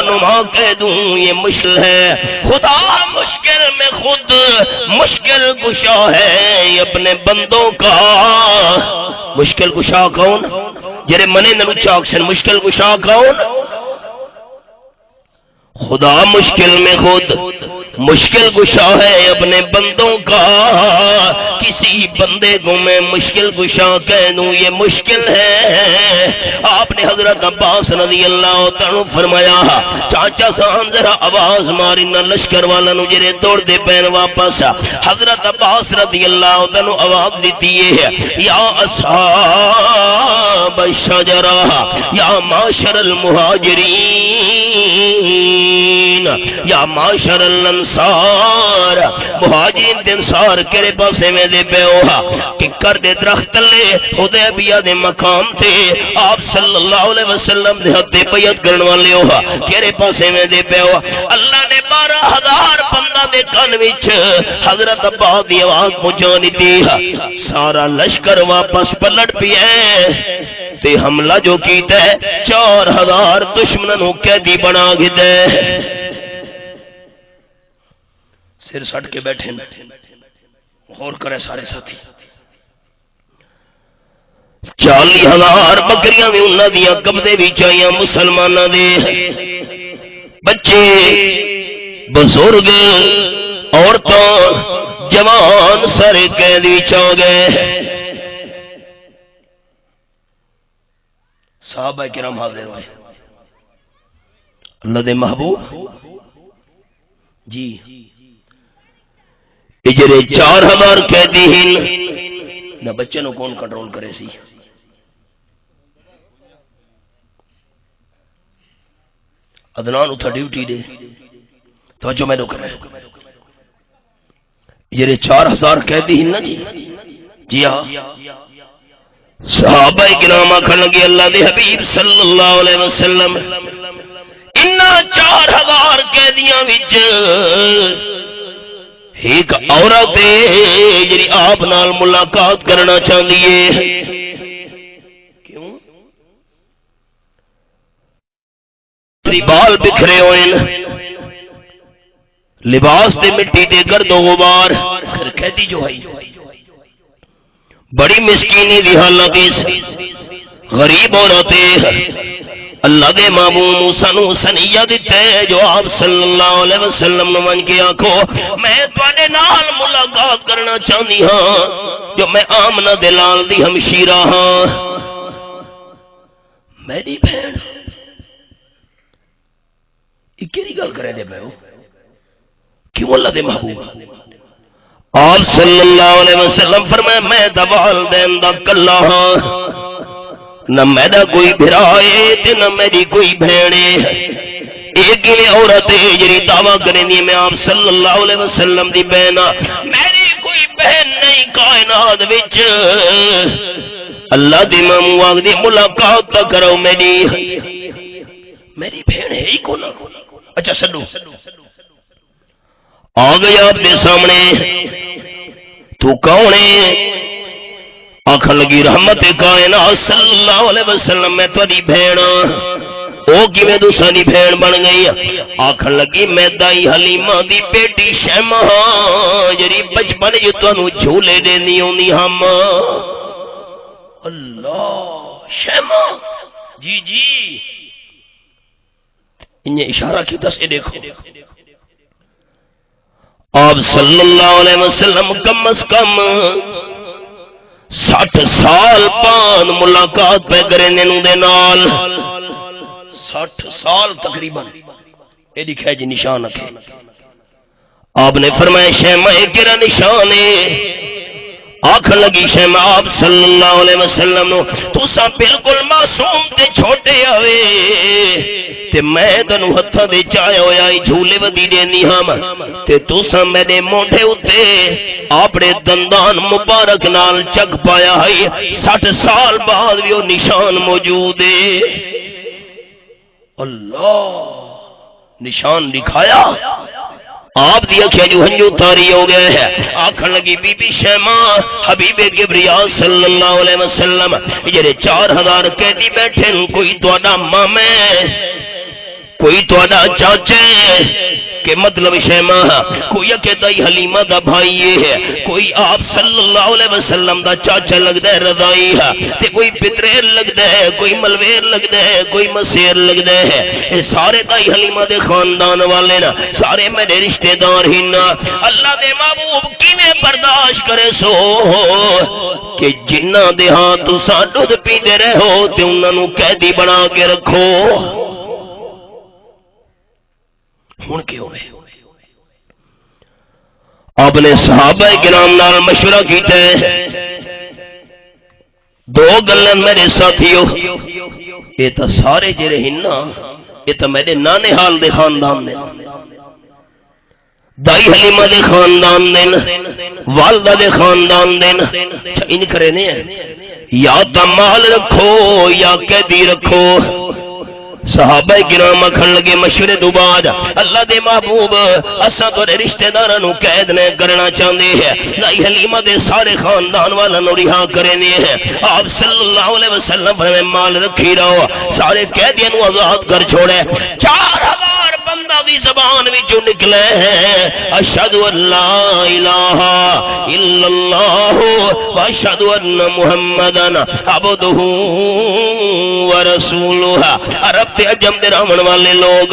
نما کہہ دوں یہ مشکل ہے، خدا مشکل میں خود مشکل کشا ہے یہ اپنے بندوں کا۔ مشکل کشا کون؟ جڑے منے نو چاک سن، مشکل کشا کون؟ خدا مشکل میں خود مشکل کشا ہے اپنے بندوں کا۔ کسی بندے کو میں مشکل کشا کہہ دوں یہ مشکل ہے۔ آپ نے حضرت عباس رضی اللہ تعالی فرمایا چاچا سان ذرا آواز ماری نہ لشکر والا نو جڑے دوڑ دے پین واپس۔ حضرت عباس رضی اللہ تعالی آواز دیتی ہے یا اصحاب الشجرہ یا معاشر المہاجرین یا معاشر الانصار، مہاجرین تے انصار کہڑے پاسے میں دے پے ہو؟ ٹکر دے درخت تلے حدیبیہ دے مقام تے آپ صلی اللہ علیہ وسلم دے ہتھ بیعت کرن والے ہو، کہڑے پاسے میں دے پے ہو؟ اللہ نے 12,000 بندہ دے کان وچ حضرت عباس دی آواز پہنچا دیتی، سارا لشکر واپس پلٹ پیا تے حملہ جو کیتا ہے 4,000 دشمنوں نو قیدی بنا گئے، سر سٹ کے بیٹھے غور کرے سارے ساتھی۔ 40,000 بکریاں بھی انہاں دیاں قبضے وچ آئیاں، مسلماناں دے بچے بزرگ عورتاں جوان سارے قیدی چ گئے۔ صحابہ کرام حاضر ہوئے، اللہ دے محبوب جی جڑے 4,000 قیدی ہیں نہ بچے نو کون کنٹرول کرے سی؟ عدنان اتھا ڈیوٹی دے توجہ میں نو کرے، جڑے 4,000 قیدی ہیں نا جی ہاں، صحابہ کرام آکھن لگے اللہ دے حبیب صلی اللہ علیہ وسلم انہاں 4,000 قیدیاں وچ ایک عورت جی آپ نال ملاقات کرنا چاہتی ہے، کیوں؟ بال بکھرے ہوئے، لباس تے مٹی دے گرد و غبار، قیدی جو ہے بڑی مسکینی دی حالت، غریب عورت اللہ دے محبوب موسیٰ نو سنیہ دیتے جو آپ صلی اللہ علیہ وسلم نے من کے آنکھو میں تواڈے نال ملاقات کرنا چاہتی ہاں، جو میں آمنہ دلال دی ہمشیرہ ہاں، میری بہن یہ کیری گل کرے دے پے ہو؟ کیوں اللہ دے محبوب؟ آپ صلی اللہ علیہ وسلم فرمایا میں دا والدین دا کلا ہاں، نہ میرا کوئی بھرائے تے نہ میری کوئی بہنے، ایک ہی عورت ہے جڑی دعویٰ کریں دی میں آپ صلی اللہ علیہ وسلم دی بہن، میری کوئی بہن نہیں کائنات وچ، اللہ دی مامو دی ملاقات تا کرو میری بہن ہے ہی کونا۔ اچھا سڈو آ گیا اپنے سامنے، تو کون ہے؟ آخر لگی رحمت کائنات صلی اللہ علیہ وسلم میں تاری بہن، او کیویں دوسری بہن بن گئی؟ آخر لگی میں دائی حلیمہ دی بیٹی شیمہ جڑی بچپن جو تانوں جھولے دینی ہوندی ہم۔ اللہ شیمہ جی جی انہیں اشارہ کی دس اے دیکھو، آپ صلی اللہ علیہ وسلم کم از کم 60 سال بعد ملاقات پہ کرنے نو دے نال، 60 سال تقریباً یہ دکھائے جی نشان رکھے۔ آپ نے فرمایا شیمہ کیڑا نشان ہے؟ آکھن لگی شیمہ آپ صلی اللہ علیہ وسلم نو تساں بالکل معصوم تے چھوٹے ہوئے تے میں تنو ہتھاں دے چایا ہویا جھولے ودی دینی ہم تے تساں میرے مونڈے اتے اپنے دندان مبارک نال چک پایا ہے، 60 سال بعد بھی وہ نشان موجود ہے۔ اللہ نشان دکھایا، آپ دی اکھیں جو ہنجو تاری ہو گئے ہیں۔ آکھن لگی بی بی شیمہ حبیب کبریا صلی اللہ علیہ وسلم جڑے 4000 قیدی بیٹھے کوئی تہاڈا مامے کوئی تہاڈا چاچا کہ مطلب شیما کوئی اکیدائی حلیمہ دا بھائی یہ ہے، کوئی آپ صلی اللہ علیہ وسلم دا چاچا لگتا ہے رضائی ہے، تے کوئی پتریر لگتا ہے، کوئی ملویر لگتا ہے، کوئی مسیر لگتا ہے، یہ سارے دائی حلیمہ دے خاندان والے نا، سارے میرے رشتہ دار ہی نا۔ اللہ دے محبوب کیویں برداشت کرے سو کہ جنہ دے ہاں تساں دودھ پیندے رہو تے انہاں نوں قیدی بنا کے رکھو۔ ہن کیوں ہے؟ آپ نے صحابہ کرام نال مشورہ کیتا ہے، دو گلاں میرے ساتھیو، یہ تو سارے جڑے ہیں نا یہ تو میرے نانے حال دے خاندان نے، دائی حلیمہ دے خاندان دے، والدہ دے خاندان دے، ان کرے نہیں ہے یا تو مال رکھو یا قیدی رکھو۔ صحابہ کرام اکھن لگے مشورے تو بعد اللہ دے محبوب اساں تہاڈے رشتہ داراں نوں قید نہیں کرنا چاہندے ہیں، دائی حلیمہ دے سارے خاندان والاں نوں رہا کرنے ہیں۔ آپ صلی اللہ علیہ وسلم فرمائے مال رکھی رہو، سارے قیدیاں نوں آزاد کر چھوڑے۔ 4000 بندہ دی زبان وچوں نکلے ہیں اشہد ان لا الہ الا اللہ واشہد ان محمدن عبدہ ورسولہ۔ عرب تے عجم دے رہن والے لوگ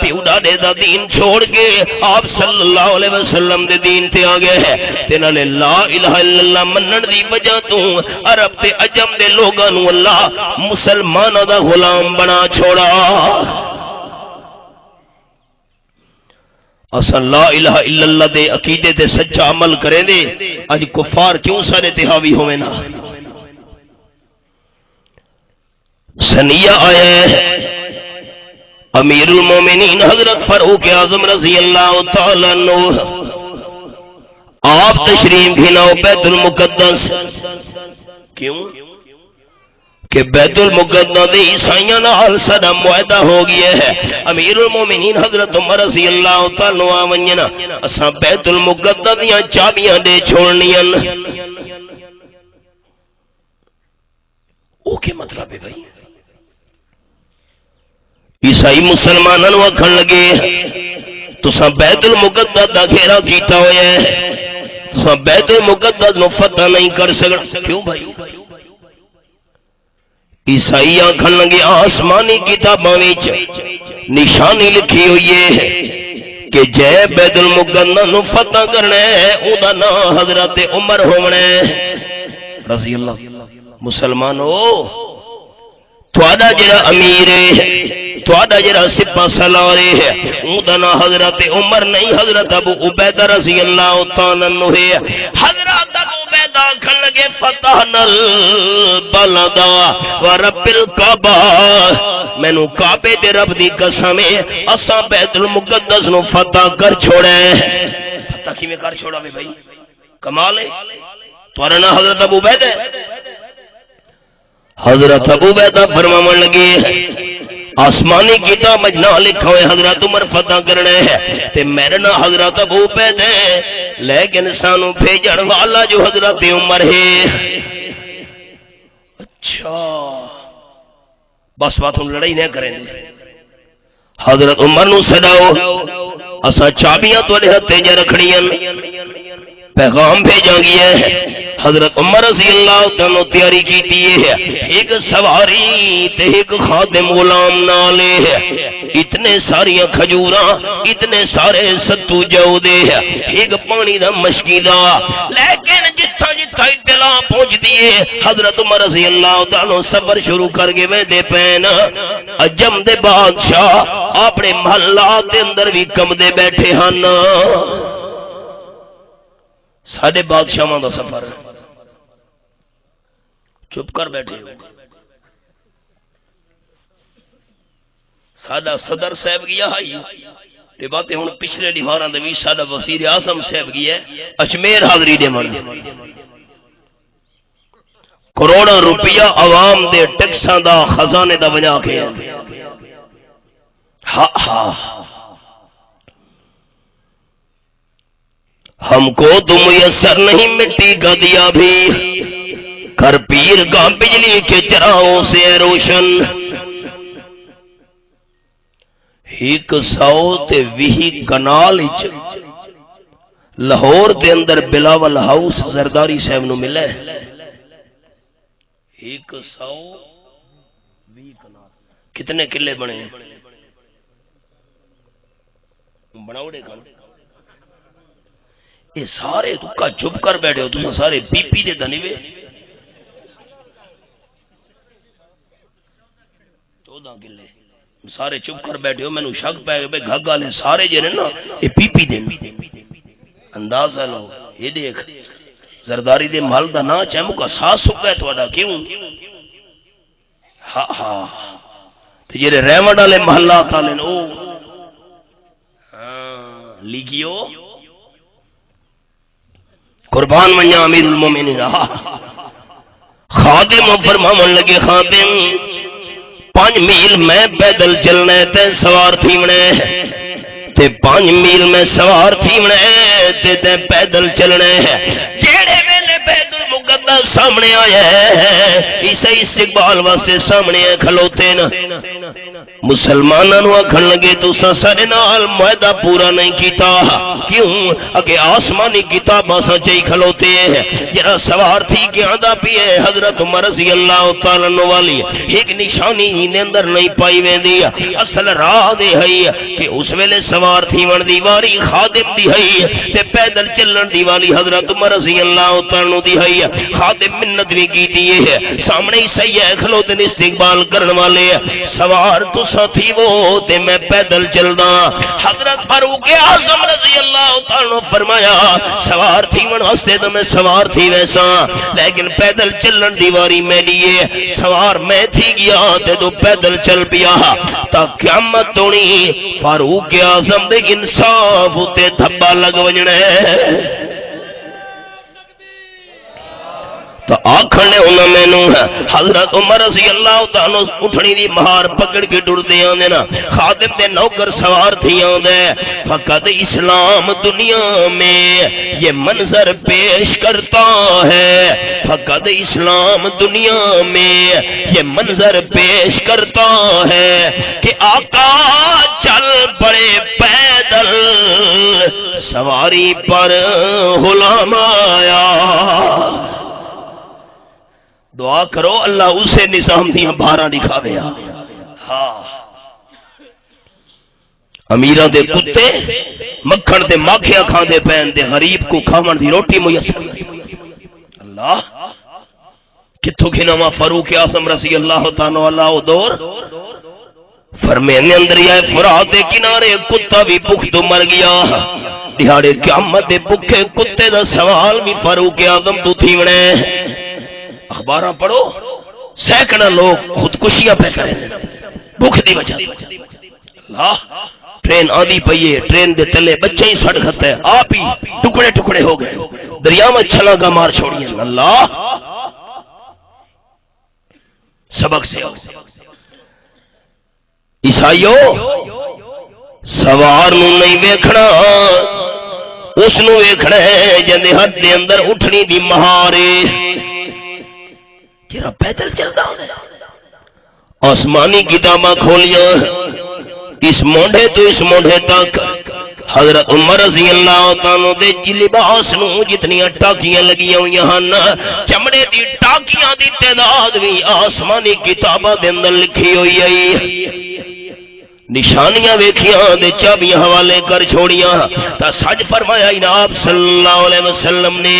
پیو ڈاڈے دا دین چھوڑ کے آپ صلی اللہ علیہ وسلم دے دین تے آ گئے ہیں، تے نالے لا الہ الا اللہ منن دی وجہ تو عرب تے عجم دے لوگاں نوں اللہ مسلماناں دا غلام بنا چھوڑا۔ اساں لا الہ الا اللہ دے عقیدے تے سچا عمل کریں دے، اج کفار کیوں سارے تے حاوی ہوئے نا۔ سنیہ آیا ہے امیر المومنین حضرت فاروق اعظم رضی اللہ تعالیٰ عنہ آپ تشریف بھی نہ بیت المقدس، کیوں کہ بیت المقدس دے عیسائیاں نال سدا معاہدہ ہو گیا ہے۔ امیر المومنین حضرت عمر رضی اللہ تعالیٰ عنہ ونجنا اساں بیت المقدس دیاں چابیاں دے چھوڑنیاں۔ او کے مطلب ہے بھائی؟ عیسائی مسلمانوں نوں آکھن لگے تساں بیت المقدس دا گھیرا کیتا ہویا ہے، تساں بیت المقدس نوں فتح نہیں کر سکتے۔ کیوں بھائی؟ عیسائی آکھن لگے آسمانی کتاباں وچ نشانی لکھی ہوئی ہے کہ جے بیت المقدس نوں فتح کرنا ہے او دا نام حضرت عمر ہونا ہے رضی اللہ۔ مسلمانو تہاڈا جڑا امیر ہے، تہاڈا جڑا سپاہ سالار ہے اون دا نام حضرت عمر نہیں، حضرت ابو عبیدہ رضی اللہ تعالیٰ عنہ ہے۔ حضرت ابو عبیدہ کھن لگے فتحنا البلد ورب الکعبہ، مینوں کعبے دے رب دی قسم ہے اساں بیت المقدس نو فتح کر چھوڑے۔ فتح کیویں کر چھوڑا وے بھائی؟ کمال ہے۔ تہاڈا نام حضرت ابو عبیدہ، حضرت ابو عبیدہ فرماون لگے آسمانی کتاب میں نہ لکھا ہوئے حضرت عمر فتح کرنا ہے تے میرے نام حضرت ابو عبیدہ ہے، لیکن سانو بھیجن والا جو حضرت عمر ہے۔ اچھا بس بات ہم لڑائی نہیں کریں گے، حضرت عمر نو سداؤ، اساں چابیاں تواڈے ہتھے ج رکھنیاں، پیغام بھیجا گیا ہے۔ حضرت عمر رضی اللہ تعالیٰ تیاری کی ہے، ایک سواری تے ایک خادم غلام نالے ہے، اتنے ساریاں کھجوراں، اتنے سارے ستو جو دے ہے، ایک پانی دا مشکی دا، لیکن جتھا جتھا اطلاع پہنچ دیئے حضرت عمر رضی اللہ تعالیٰ سفر شروع کر گئے وے دے پین۔ عجم دے بادشاہ اپنے محلات دے اندر بھی کم دے بیٹھے ہن، ساڈے بادشاہاں دا سفر چپ کر بیٹھے ہو۔ سادہ صدر صاحب گیا ہے تے باتیں ہن پچھلے دیواراں دے وچ سادہ وزیر اعظم صاحب گیا ہے اجمیر حاضری دے من، کروڑاں روپیہ عوام دے ٹیکساں دا خزانے دا بنا کے ہم کو تو میسر نہیں مٹی کا دیا بھی، کر پیر کا بجلی کے چراغوں سے روشن۔ 120 کنال لاہور دے اندر بلاول ہاؤس زرداری صاحب نو ملا ہے 120 کنال کتنے کلے بنے بناوڑے کھان یہ سارے دکا چپ کر بیٹھے ہو تم سارے بی پی دے دنیوے 14 کلے سارے چپ کر بیٹھے ہو میں نے شک پہ گئے گھگ والے سارے جنے نا یہ پی پی دے اندازہ لو یہ دیکھ زرداری دے محل دا نا چیمو کا ساس ہو گئے تھوڑا کیوں ہاں ہاں تو یہ ریوڑ والے محلات والے او لکھیو قربان منیا امیر المومنین رہا خادم و فرماون لگے خادم 5 میل میں پیدل چلنے تے سوار تھیونے تے 5 میل میں سوار تھیونے تے پیدل چلنے جیڑے ویلے بیت المقدس سامنے آیا ہے عیسائی استقبال واسطے سامنے کھلوتے نا مسلمانوں نو آکھن لگے تساں سارے نال معاہدہ پورا نہیں کیتا کیوں اگے آسمانی کتاباں سا چئی کھلوتے ہیں جڑا سوار تھی کہ آندا پیے حضرت عمر رضی اللہ تعالی عنہ والی ایک نشانی دے اندر نہیں پائی ویندی اصل راہ دے ہے کہ اس ویلے سوار تھی ون دی واری خادم دی ہے تے پیدل چلن دی والی حضرت عمر رضی اللہ تعالی عنہ دی ہے خادم منت بھی کیتی ہے سامنے ہی سیاح کھلوتے نے استقبال کرن والے سوار تو تھی وہ تے میں پیدل چلنا حضرت فاروق اعظم رضی اللہ تعالی عنہ فرمایا سوار تھی ون واسطے تو میں سوار تھی ویسا لیکن پیدل چلن دیواری میں لیے سوار میں تھی گیا تے تو پیدل چل پیا تا قیامت ہونی فاروق اعظم دے انصاف تے دھبا لگ وجنے تو آکھنے انہوں میں نو ہے حضرت عمر رضی اللہ تعالیٰ اٹھنی دی مہار پکڑ کے ڈر دے آنے نا خادم دے نوکر سوار تھی آنے فقط اسلام دنیا میں یہ منظر پیش کرتا ہے فقط اسلام دنیا میں یہ منظر پیش کرتا ہے کہ آقا چل پڑے پیدل سواری پر غلام آیا دعا کرو اللہ اسے نظام دیا بھارا دکھاوے ہاں امیرہ دے کتے مکھن دے ماکھیاں کھان دے پین دے غریب کو کھاون دی روٹی میسر اللہ کتھوں گھنوا فاروق اعظم رضی اللہ تعالیٰ اللہ دور فرمینے اندر یہ فرات دے کنارے کتا بھی بھوک تو مر گیا دیہاڑے قیامت دے بھوکے کتے دا سوال بھی فاروق اعظم تو تھیونے اخباراں پڑھو سینکڑوں لوگ خودکشیاں پہ کریں بھوک دی وجہ اللہ ٹرین آدھی پئیے ٹرین دے تلے بچے ہی سڑ کھتے ہیں آپ ہی ٹکڑے ٹکڑے ہو گئے دریا میں چھلاگا مار چھوڑیے اللہ سبق سے ہو عیسائیو سوار نو نہیں ویکھنا اس نو ویکھنا ہے جندے ہاتھ دے اندر اٹھنی دی مہارے جرا پیدل چلتا ہوں آسمانی کتاباں کھولیاں اس مونڈے تو اس مونڈے تک حضرت عمر رضی اللہ تعالیٰ دے لباس نو جتنی ٹاکیاں لگیاں ہوئی ہن چمڑے دی ٹاکیاں دی تعداد بھی آسمانی کتاباں دے اندر لکھی ہوئی ہے نشانیاں ویکھیاں دے چابیاں حوالے کر چھوڑیاں تا سچ فرمایا آپ صلی اللہ علیہ وسلم نے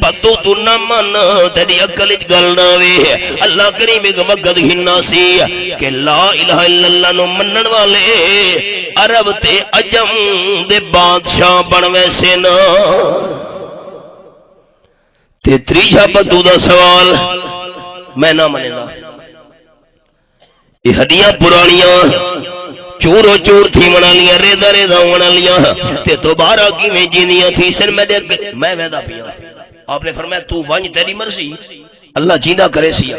بدو تو نہ من تیری عقل وچ گل نہ وے اللہ کریم ایک وقت ہننا سی کہ لا الہ الا اللہ نو منن والے عرب تے عجم دے بادشاہ بن ویسے نا تے تریجا بدو دا سوال میں نہ منے گا یہ ہڈیاں پرانیاں چورو چور تھی منا لیا ریدہ ریدہ منا لیا تے دوبارہ کی میں جینیاں تھی سن میں ویدہ پیا آپ نے فرمایا تو ونج تیری مرضی اللہ جیندہ کرے سیا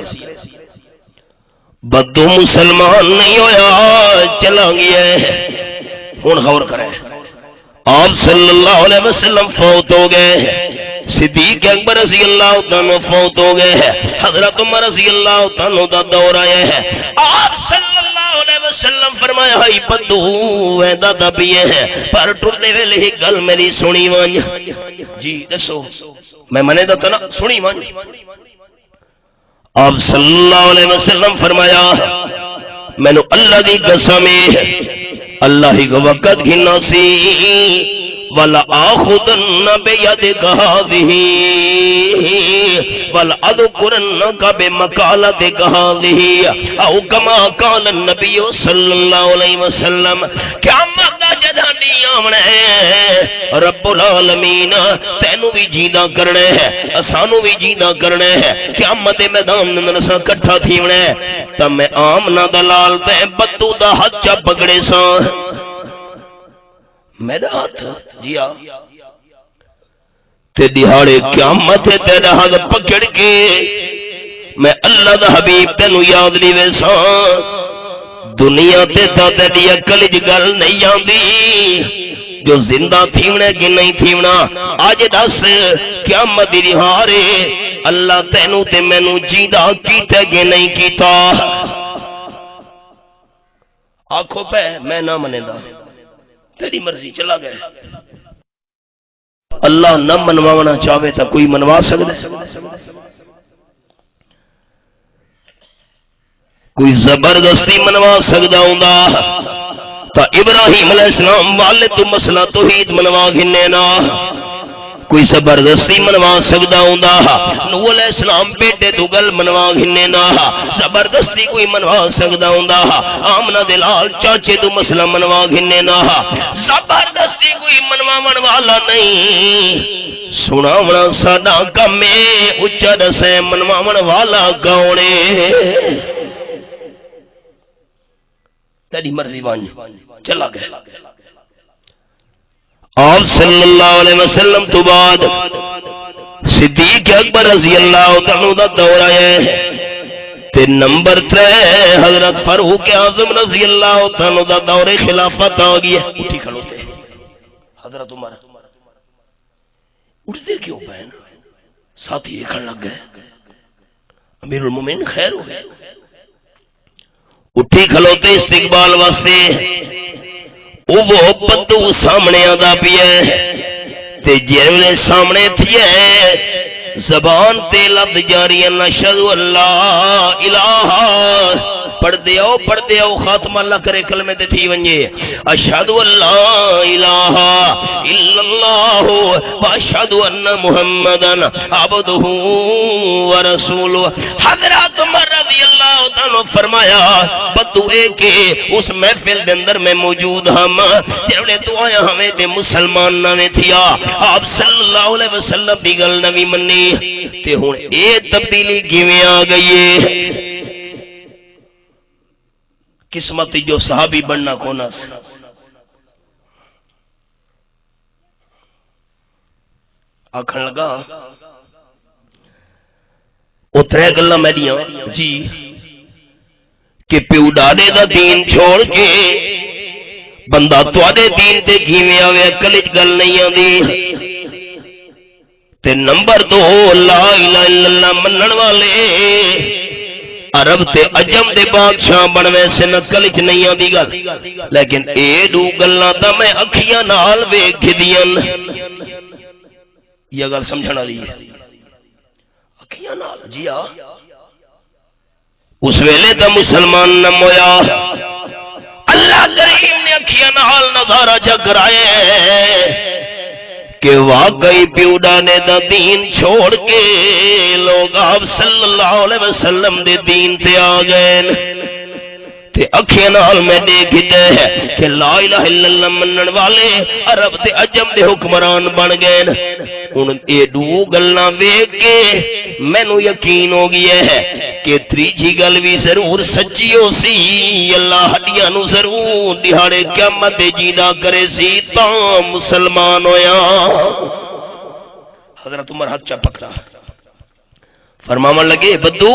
بدو مسلمان نہیں ہویا چلا گیا ہون غور کرے آپ صلی اللہ علیہ وسلم فوت ہو گئے صدیق اکبر رضی اللہ تعالیٰ فوت ہو گئے حضرت عمر رضی اللہ تعالیٰ دا دور آیا ہے آپ صلی اللہ علیہ وسلم وسلم فرمایا ہے بدو ویندا تے پیے ہے پر ٹردے ویلے ہی گل میری سنی ون جی دسو میں منے دا نا سنی ون آپ صلی اللہ علیہ وسلم فرمایا مینو اللہ دی قسم اللہ ہی کو وقت گھنا سی وَلَا آخُذَنَّ بِيَدِكَ هَٰذِهِ وَلَأَذْكُرَنَّكَ بِمَقَالَتِكَ هَٰذِهِ أَوْ كَمَا قَالَ النَّبِيُّ صلی اللہ علیہ وسلم قیامت دا جدہ نہیں آمنا ہے رب العالمین تینو بھی جینا کرنا ہے اسانو بھی جینا کرنا ہے قیامت میدان میں نسا کٹھا تھیونا ہے تب میں آمنا دلال تے بدو دا حد چا پکڑے سا میرا ہاتھ جیا تے دہاڑے قیامت تیرا ہاتھ پکڑ کے میں اللہ دا حبیب تینو یاد لی ویسا دنیا تے تا تیری اکل گل نہیں آندی جو زندہ تھیونے کی نہیں تھیونا آج دس قیامت دی دہاڑے اللہ تینو تے مینو جیدہ کیتے گے نہیں کیتا آنکھوں پہ میں نہ منے دا تیری مرضی چلا گئے اللہ نہ منوانا چاہے تو کوئی منوا سکتا کوئی زبردستی منوا سکتا ہوں تو ابراہیم علیہ السلام والے تو مسئلہ توحید منوا گھنے نا کوئی زبردستی منوا سکتا ہوں نوح علیہ السلام بیٹے تو گل منوا گھنے نا زبردستی کوئی منوا سکتا ہوں آمنہ دلال چاچے تو مسئلہ منوا گھنے نا زبردستی کوئی منوا والا نہیں سنا ونا ساڈا کم اچا دسے منوا والا کونے تیری مرضی بان چلا گیا آپ صلی اللہ علیہ وسلم تو بعد صدیق اکبر رضی اللہ عنہ دا دور آئے تے نمبر 3 حضرت فاروق اعظم رضی اللہ عنہ دا دور خلافت آ گیا اٹھی کھڑوتے حضرت عمر اٹھتے کیوں بہن ساتھی ایکھن لگ گئے امیر المومنین خیر ہو گئے اٹھی کھلوتے استقبال واسطے وہ بدو سامنے آدھا پیا تے جیوے سامنے تھیا زبان تے لفظ جاری نشہد اللہ الہ پڑھ دیو خاتمہ اللہ کرے کلمے تے تھی ونجے اشہد اللہ الہ الا اللہ واشہد ان محمدن عبدہ ورسولہ حضرت عمر رضی اللہ عنہ فرمایا بدو اے کہ اس محفل دے اندر میں موجود ہم جڑے تو آیا ہمیں تے مسلمان نہ تھیا آپ صلی اللہ علیہ وسلم دی گل نوی منی تے ہن اے تبدیلی کیویں آ گئی ہے قسمت جو صحابی بننا کونا آکھن لگا اترے گلا میڈیاں جی کہ پیو ڈاڈے دا دین چھوڑ کے بندہ تواڈے دین تے کیویں آوے کلج گل نہیں آندی تے نمبر 2 لا الہ الا اللہ منن والے عرب تے عجم دے بادشاہ بنوے سے نکل چ نہیں آندی گل لیکن اے دو گلاں تا میں اکھیاں نال ویکھ دیاں یہ گل سمجھن والی ہے اکھیاں نال جی آ اس ویلے تا مسلمان نہ مویا اللہ کریم نے اکھیاں نال نظارہ جا کرائے کہ واقعی پیوڈا نے دا دین چھوڑ کے لوگ آپ صلی اللہ علیہ وسلم دے دین تے آ گئے تے اکھیاں نال میں دیکھ دے کہ لا الہ الا اللہ منن والے عرب تے عجم دے حکمران بن گئے ہن اے دو گلاں ویکھ کے مینوں یقین ہو گیا ہے کہ تریجی گل بھی ضرور سچی ہو سی اللہ ہڈیاں نو ضرور دہاڑے قیامت جیدا کرے سی تا مسلمان ہویا حضرت عمر ہاتھ چا پکڑا فرماون لگے بدو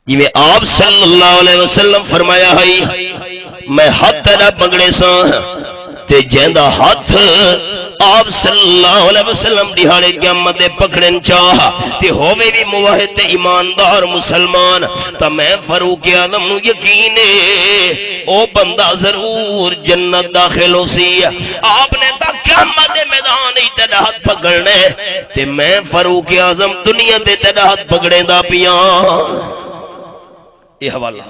جی آپ صلی اللہ علیہ وسلم فرمایا ہے میں ہاتھ تیرا پکڑے سا تے جیندا ہاتھ آپ صلی اللہ علیہ وسلم دیہاڑے قیامت دے پکڑن چاہ تے ہووے بھی موحد تے ایماندار مسلمان تا میں فاروق اعظم نو یقین ہے او بندہ ضرور جنت داخل ہو سی آپ نے تا قیامت دے میدان تیرا ہاتھ پکڑنے تے میں فاروق اعظم دنیا تے تیرا ہاتھ پکڑے دا پیاں یہ حوالہ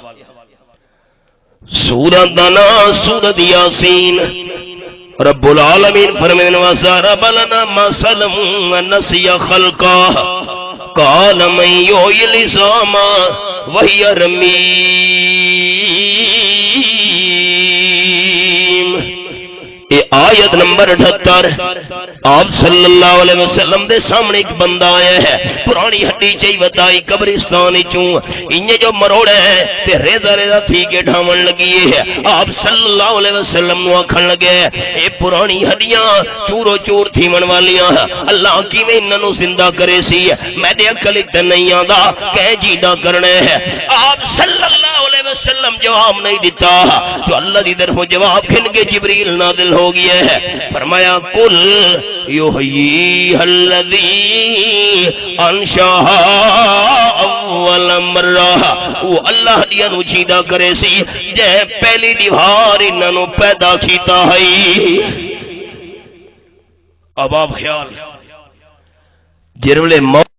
سورۃ دنا سورۃ یاسین رب العالمین فرمین وَسَرَبَ لَنَا مَثَلًا وَنَسِيَ خَلْقَهُ قَالَ مَن يُحْيِي الْعِظَامَ وَهِيَ رَمِيمٌ یہ آیت نمبر 78 آپ صلی اللہ علیہ وسلم دے سامنے ایک بندہ آیا ہے پرانی ہڈی چاہی بتائی قبرستان چوں انہیں جو مروڑے ہیں تے ریزہ ریزہ تھی کے ڈھامن لگی ہے آپ صلی اللہ علیہ وسلم نو آکھن لگے اے پرانی ہڈیاں چورو چور تھی من والیاں اللہ کی میں انہوں زندہ کرے سی میں دے عقل اتنا نہیں آدھا کہیں جیدہ کرنے ہیں آپ صلی اللہ علیہ وسلم جواب نہیں دیتا تو اللہ دی طرف جواب کھن کے جبریل نازل ہو گیا ہے فرمایا کل یحییھا الذی انشاها اول مرہ وہ اللہ دیا نو جیدہ کرے سی جے پہلی دیوار انہاں نو پیدا کیتا ہے اب آپ خیال جرولے موت